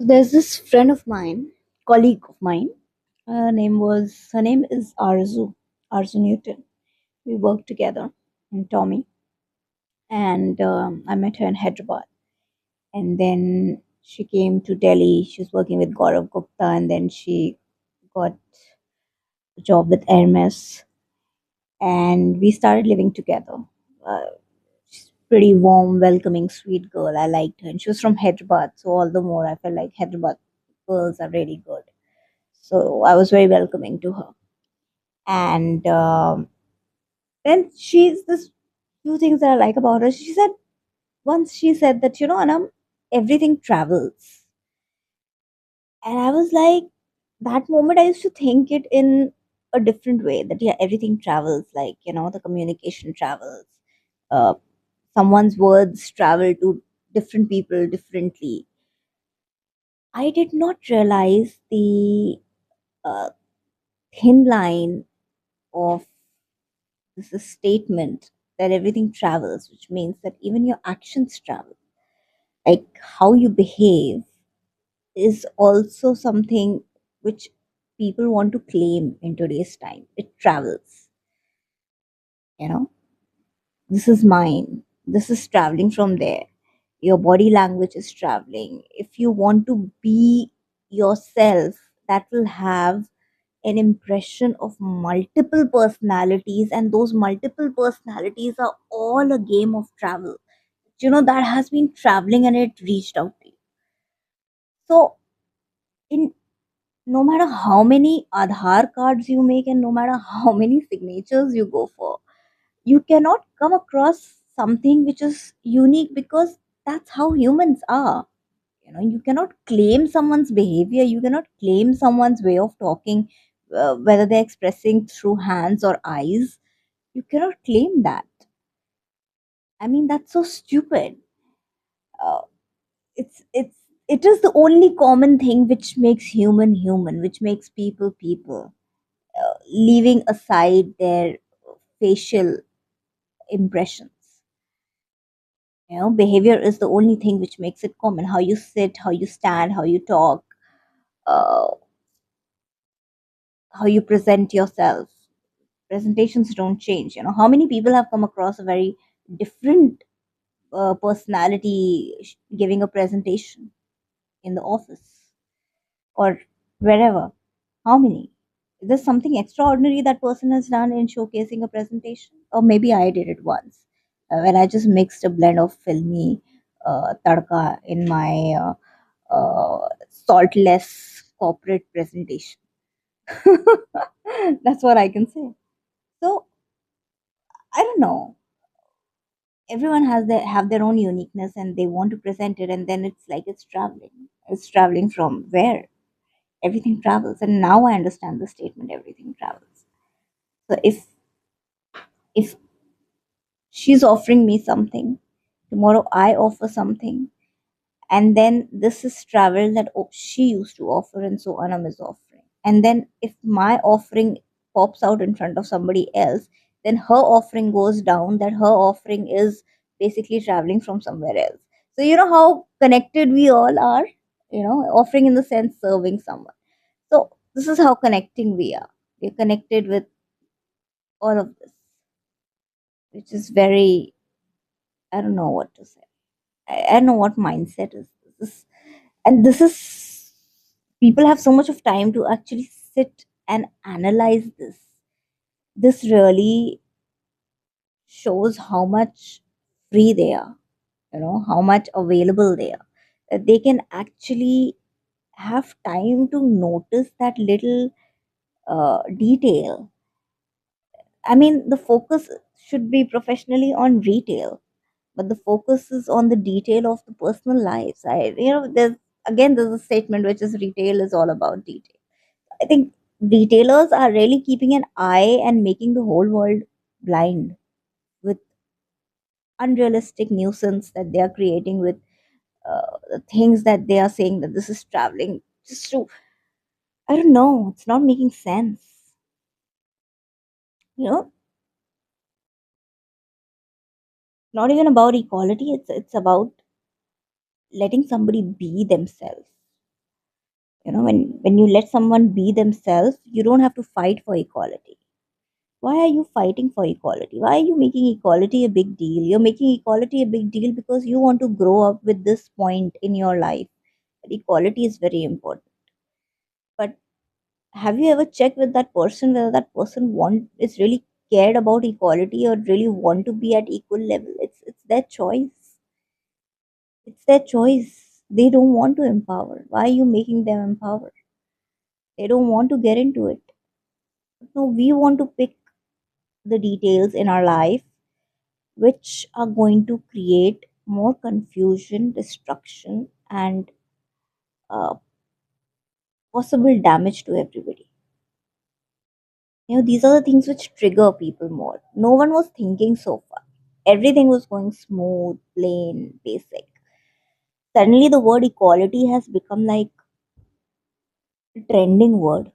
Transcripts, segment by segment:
So there's this friend of mine, colleague of mine. Her name is Arzu Newton. We worked together in Tommy, and I met her in Hyderabad. And then she came to Delhi. She was working with Gaurav Gupta, and then she got a job with Hermes, and we started living together. Uh, she's pretty warm, welcoming, sweet girl. I liked her, and she was from Hyderabad, so all the more I felt like Hyderabad girls are really good. So I was very welcoming to her. And then she's this few things that I like about her. She said once she said that Anam, everything travels, and I was like, that moment I used to think it in a different way that yeah, everything travels, like the communication travels. Uh, Someone's words travel to different people differently. I did not realize the uh, thin line of this statement that everything travels, which means that even your actions travel. Like how you behave is also something which people want to claim in today's time. It travels, you know. This is mine. This is traveling from there. Your body language is traveling. If you want to be yourself, that will have an impression of multiple personalities, and those multiple personalities are all a game of travel. That has been traveling and it reached out to you. So in no matter how many Aadhaar cards you make and no matter how many signatures you go for, you cannot come across something which is unique, because that's how humans are. You cannot claim someone's behavior, you cannot claim someone's way of talking, whether they're expressing through hands or eyes. You cannot claim that. I mean, that's so stupid. uh, it is the only common thing which makes human human, which makes people people, leaving aside their facial impressions. Behavior is the only thing which makes it common. How you sit, how you stand, how you talk, uh, how you present yourself. Presentations don't change. How many people have come across a very different personality giving a presentation in the office or wherever? How many? There's something extraordinary that person has done in showcasing a presentation. Or maybe I did it once, when I just mixed a blend of filmy tadka in my saltless corporate presentation. That's what I can say. So I don't know. Everyone has their own uniqueness and they want to present it, and then it's like it's traveling. It's traveling from where? Everything travels, and now I understand the statement. Everything travels. So if she's offering me something, tomorrow I offer something, and then this is travel that she used to offer and so Anam is offering, and then if my offering pops out in front of somebody else, then her offering goes down, that her offering is basically traveling from somewhere else. So you know how connected we all are, offering in the sense serving someone. So this is how connecting we are. We're connected with all of this, which is very, I don't know what to say. I don't know what mindset is this. And this is, people have so much of time to actually sit and analyze this. This really shows how much free they are, how much available they are. That they can actually have time to notice that little detail. I mean, the focus should be professionally on retail, but the focus is on the detail of the personal lives. There's a statement which is retail is all about detail. I think retailers are really keeping an eye and making the whole world blind with unrealistic nuisance that they are creating with the things that they are saying that this is traveling. Just to, I don't know, it's not making sense. You know, not even about equality. It's about letting somebody be themselves. When you let someone be themselves, you don't have to fight for equality. Why are you fighting for equality? Why are you making equality a big deal? You're making equality a big deal because you want to grow up with this point in your life that equality is very important. But have you ever checked with that person whether that person want is really cared about equality or really want to be at equal level? It's their choice. It's their choice. They don't want to empower. Why are you making them empower? They don't want to get into it. No, we want to pick the details in our life which are going to create more confusion, destruction, and uh, possible damage to everybody. These are the things which trigger people more. No one was thinking so far. Everything was going smooth, plain, basic. Suddenly, the word equality has become like a trending word.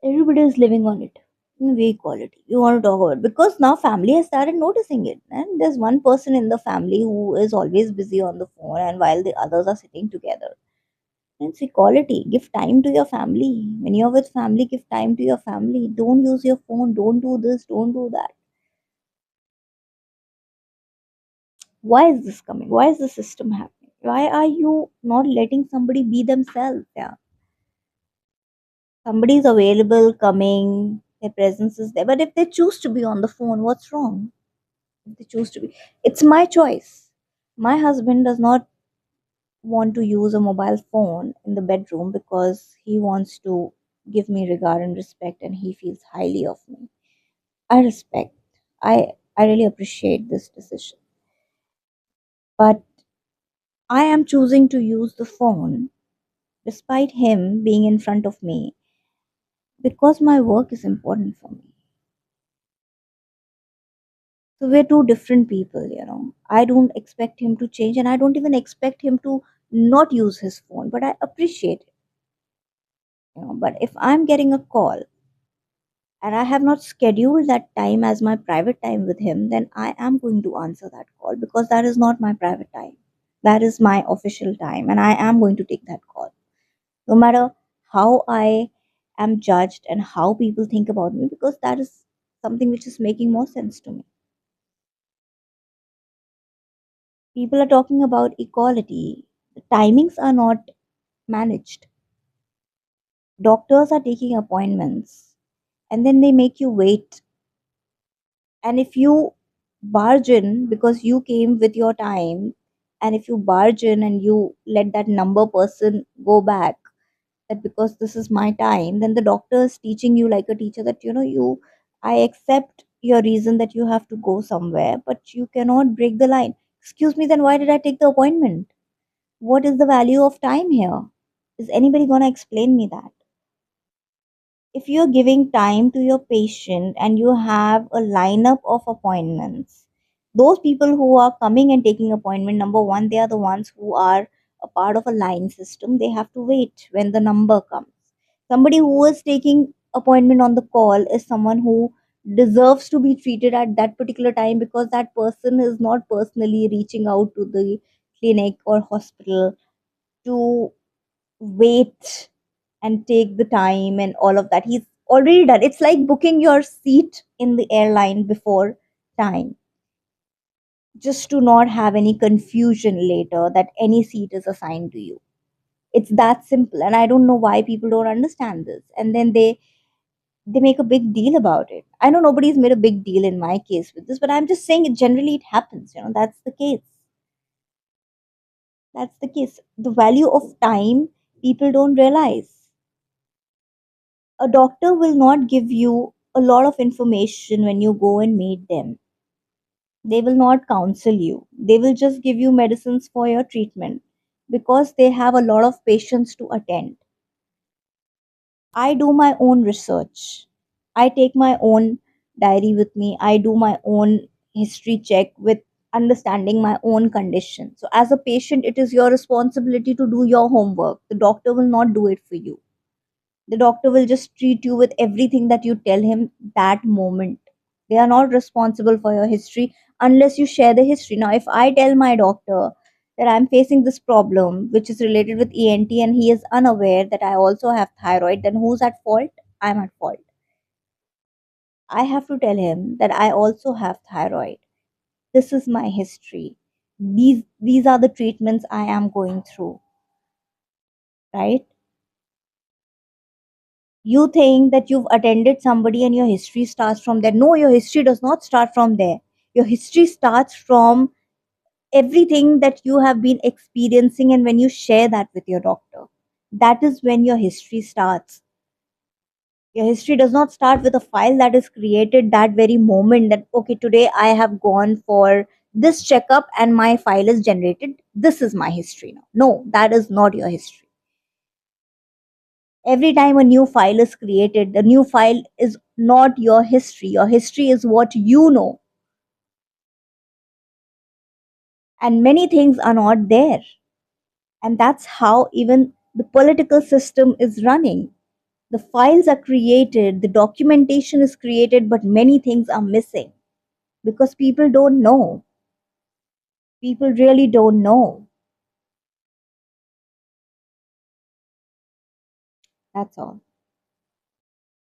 Everybody is living on it. We equality. We want to talk about it because now family has started noticing it. And there's one person in the family who is always busy on the phone, and while the others are sitting together. It's equality. Give time to your family. When you're with family, give time to your family. Don't use your phone. Don't do this. Don't do that. Why is this coming? Why is the system happening? Why are you not letting somebody be themselves? Yeah. Somebody is available, coming, their presence is there. But if they choose to be on the phone, what's wrong? If they choose to be, it's my choice. My husband does not want to use a mobile phone in the bedroom because he wants to give me regard and respect and he feels highly of me. I respect. I really appreciate this decision. But I am choosing to use the phone despite him being in front of me because my work is important for me. So we're two different people. I don't expect him to change and I don't even expect him to not use his phone, but I appreciate it. But if I'm getting a call and I have not scheduled that time as my private time with him, then I am going to answer that call because that is not my private time. That is my official time, and I am going to take that call. No matter how I am judged and how people think about me, because that is something which is making more sense to me. People are talking about equality. The timings are not managed. Doctors are taking appointments and then they make you wait. And if you barge in because you came with your time, and if you barge in and you let that number person go back, that because this is my time, then the doctor is teaching you like a teacher that I accept your reason that you have to go somewhere, but you cannot break the line. Excuse me, then why did I take the appointment? What is the value of time here? Is anybody going to explain me that? If you're giving time to your patient and you have a lineup of appointments, those people who are coming and taking appointment, number one, they are the ones who are a part of a line system. They have to wait when the number comes. Somebody who is taking appointment on the call is someone who deserves to be treated at that particular time because that person is not personally reaching out to the clinic or hospital to wait and take the time and all of that. He's already done. It's like booking your seat in the airline before time, just to not have any confusion later that any seat is assigned to you. It's that simple. And I don't know why people don't understand this. And then they make a big deal about it. I know nobody's made a big deal in my case with this, but I'm just saying it generally it happens. That's the case. That's the case. The value of time people don't realize. A doctor will not give you a lot of information when you go and meet them. They will not counsel you. They will just give you medicines for your treatment because they have a lot of patients to attend. I do my own research. I take my own diary with me. I do my own history check with understanding my own condition. So, as a patient, it is your responsibility to do your homework. The doctor will not do it for you. The doctor will just treat you with everything that you tell him that moment. They are not responsible for your history unless you share the history. Now, if I tell my doctor that I'm facing this problem which is related with ENT, and he is unaware that I also have thyroid, then who's at fault? I'm at fault. I have to tell him that I also have thyroid. This is my history. These are the treatments I am going through, right? You think that you've attended somebody and your history starts from there. No, your history does not start from there. Your history starts from everything that you have been experiencing, and when you share that with your doctor, that is when your history starts. Your history does not start with a file that is created that very moment, that okay, today I have gone for this checkup and my file is generated, this is my history now. No, that is not your history. Every time a new file is created, the new file is not your history. Your history is what you know, and many things are not there. And that's how even the political system is running. The files are created, the documentation is created, but many things are missing because people don't know. People really don't know. That's all.